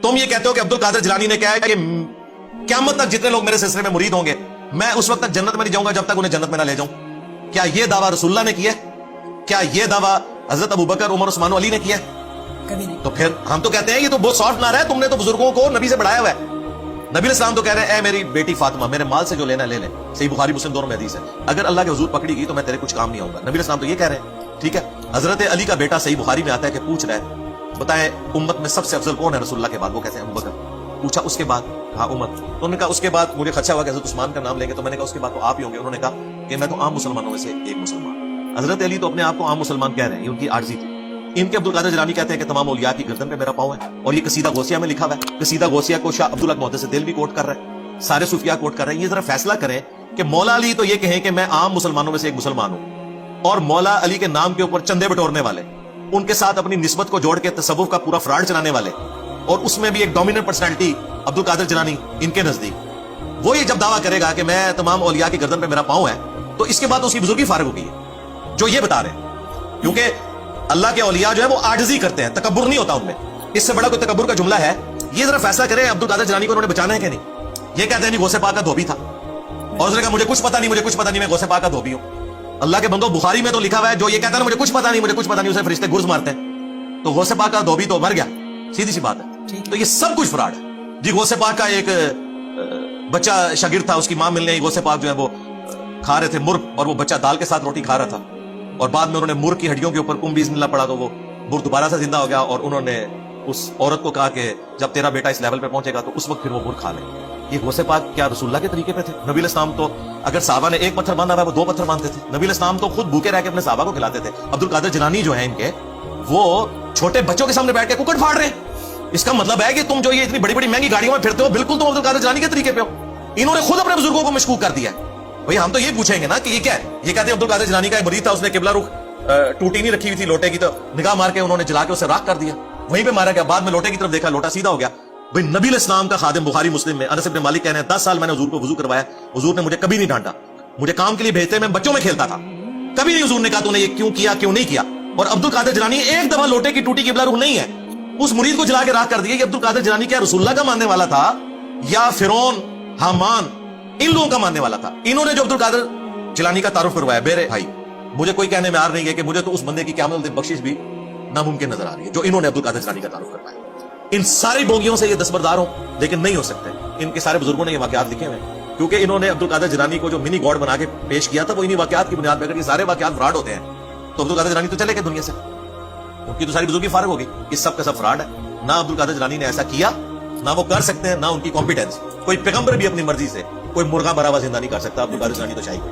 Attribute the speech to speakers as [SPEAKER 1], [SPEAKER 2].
[SPEAKER 1] तुम ये कहते हो कि अब्दुल कादिर जिलानी ने कहा है कि क़यामत तक जितने लोग मेरे सिलसिले में मुरीद होंगे मैं उस वक्त तक जन्नत में नहीं जाऊंगा जब तक उन्हें जन्नत में ना ले जाऊं। क्या यह दावा रसूलुल्लाह ने किया? क्या यह दावा हजरत अबू बकर, उमर, उस्मान, अली ने किया?
[SPEAKER 2] कभी नहीं।
[SPEAKER 1] तो फिर हम तो कहते हैं ये तो बहुत सॉफ्ट ना रहा है, तुमने तो बुजुर्गों को नबी से बढ़ाया हुआ है। नबी इस्लाम तो कह रहे हैं ए मेरी बेटी फातिमा, मेरे माल से जो लेना ले ले। सही बुखारी मुस्लिम दोनों में हदीस है, अगर अल्लाह के हुजूर पकड़ी गई तो मैं तेरे कुछ काम नहीं आऊंगा। नबी इस्लाम तो ये कह रहे हैं। ठीक है, हजरत अली का बेटा सही बुखारी में आता है कि पूछ रहा है बताएं उम्मत में सबसे अफजल कौन है रसूलुल्लाह के बाद? वो कहते हैं अबू बकर। पूछा उसके बाद? कहा उमर। तो उन्होंने कहा उसके बाद मुझे खदशा हुआ कि हजरत उस्मान का नाम लेंगे, तो मैंने कहा उसके बाद तो आप ही होंगे। उन्होंने कहा कि मैं तो आम मुसलमानों में से एक मुसलमान। हजरत अली तो अपने आप को आम मुसलमान कह रहे हैं, ये उनकी आर्जी थी। इनके अब्दुल कादिर जिलानी कहते हैं कि तमाम औलिया की गर्दन पे मेरा पाँव है, और ये कसीदा गौसिया में लिखा हुआ है। कसीदा गौसिया को शाह अब्दुल हक मुहद्दिस दिल भी कोट कर रहे हैं, सारे सूफिया कोट कर रहे हैं। ये जरा फैसला करें कि मौला अली तो ये कहें कि मैं आम मुसलमानों में से एक मुसलमान हूं, और मौला अली के नाम के ऊपर चंदे बटोरने वाले, उनके साथ अपनी निस्बत को जोड़ के तसव्वुफ का पूरा फ्रॉड चलाने वाले, और उसमें भी एक डोमिनेंट पर्सनालिटी अब्दुल कादिर जिलानी इनके नजदीक, वो ये जब दावा करेगा कि मैं तमाम औलिया की गर्दन पे मेरा पाँव है, तो इसके बाद उसकी बुजुर्गी फारिग हो गई है जो ये बता रहे हैं। क्योंकि अल्लाह के औलिया जो है वो आजिजी करते हैं, तकब्बुर नहीं होता उनमें। इससे बड़ा कोई तकब्बुर का जुमला है? ये जरा फैसला करें अब्दुल कादिर जिलानी को उन्होंने बचाना है कि नहीं। ये कहते हैं गौसे पाक का धोबी था, और उसने कहा मुझे कुछ पता नहीं, मुझे कुछ पता नहीं, मैं गौसे पाक का धोबी हूं। अल्लाह के बंदो बुखारी में तो लिखा हुआ है जो ये कहता है मुझे कुछ पता नहीं, मुझे कुछ पता नहीं, उसे फरिश्ते गुर्ज मारते हैं। तो गौसे पाक का धोबी तो मर गया, सीधी सी बात है। तो ये सब कुछ फ्रॉड है जी। गौसे पाक का एक बच्चा शागिर्द था, उसकी मां मिलने आई, गौसे पाक जो है वो खा रहे थे मुर्ग, और वो बच्चा दाल के साथ रोटी खा रहा था, और बाद में उन्होंने मुर्ग की हड्डियों के ऊपर कुम बिस्मिल्लाह पढ़ा तो वो मुर्ग दोबारा से जिंदा हो गया, और उन्होंने उस औरत को कहा कि जब तेरा बेटा इस लेवल पे पहुंचेगा तो उस वक्त फिर वो मुर्ग खा ले। ये गौसे पाक क्या रसूलुल्लाह के तरीके पे थे? नबी इस्लाम तो अगर साहबा ने एक पत्थर बांधा हुआ वो दो पत्थर बांधते थे। नबी इस्लाम तो खुद भूखे रह के अपने साहबा को खिलाते थे। अब्दुल कादिर जिलानी जो है इनके, वो छोटे बच्चों के सामने बैठ के कुकड़ फाड़ रहे हैं। इसका मतलब है कि तुम जो ये इतनी बड़ी बड़ी महंगी गाड़ियों में फिरते हो, बिल्कुल तुम अब्दुल कादिर जिलानी के तरीके पे हो। इन्होंने खुद अपने बुजुर्गों को मशकूक कर दिया है। भाई हम तो ये पूछेंगे ना कि ये क्या है। ये कहते हैं अब्दुल कादिर जिलानी का एक मरीद था, उसने किबला रुख टूटी नहीं रखी हुई थी लोटे की, तो निगाह मार के उन्होंने जला के उसे राख कर दिया, वहीं पे मारा गया। बाद में लोटे की तरफ देखा, लोटा सीधा हो गया। भाई नबी इस्लाम का खादिम बुखारी मुस्लिम में अनस इब्न मालिक कहने हैं 10 साल मैंने हुजूर को वुजू करवाया, हुजूर ने मुझे कभी नहीं डांटा। मुझे काम के लिए भेजते, मैं बच्चों में खेलता था, कभी नहीं हुजूर ने कहा तूने ये क्यों किया, क्यों नहीं किया। और अब्दुल कादिर जिलानी एक दफा लोटे की टूटी किबला रुख नहीं है, उस मुरीद को जला के राख कर दिया। ये अब्दुल कादिर जिलानी क्या रसूलुल्लाह का मानने वाला था या फिरौन, हामान, इन लोगों का मानने वाला था? इन्होंने जो अब्दुल कादिर जिलानी का तारुफ करवाया, मेरे भाई मुझे कोई कहने में आ रही है कि मुझे तो उस बंदे की क़यामत में बख्शिश भी नामुमकिन नजर आ रही है जो इन्होंने अब्दुल कादिर जिलानी का तारुफ करवाया। इन सारी बोगियों से ये दस्तबरदार हो, लेकिन नहीं हो सकते। इनके सारे बुजुर्गों ने ये वाकयात लिखे हुए, क्योंकि इन्होंने अब्दुल कादिर जिलानी को जो मिनी गॉड बना के पेश किया था वो इन्हीं वाकयात की बुनियाद पर, सारे वाकयात फ्रॉड होते हैं तो अब्दुल कादिर जिलानी तो चले गए दुनिया से, उनकी तो सारी बुजुर्गी फारिग होगी। इस सब का सब फ्रॉड है। ना अब्दुल कादिर जिलानी ने ऐसा किया, ना वो कर सकते हैं, ना उनकी कॉम्पिटेंस। कोई पैगंबर भी अपनी मर्जी से कोई मुर्गा मरा हुआ जिंदा नहीं कर सकता। अब्दुल कादिर जिलानी तो शाही कोई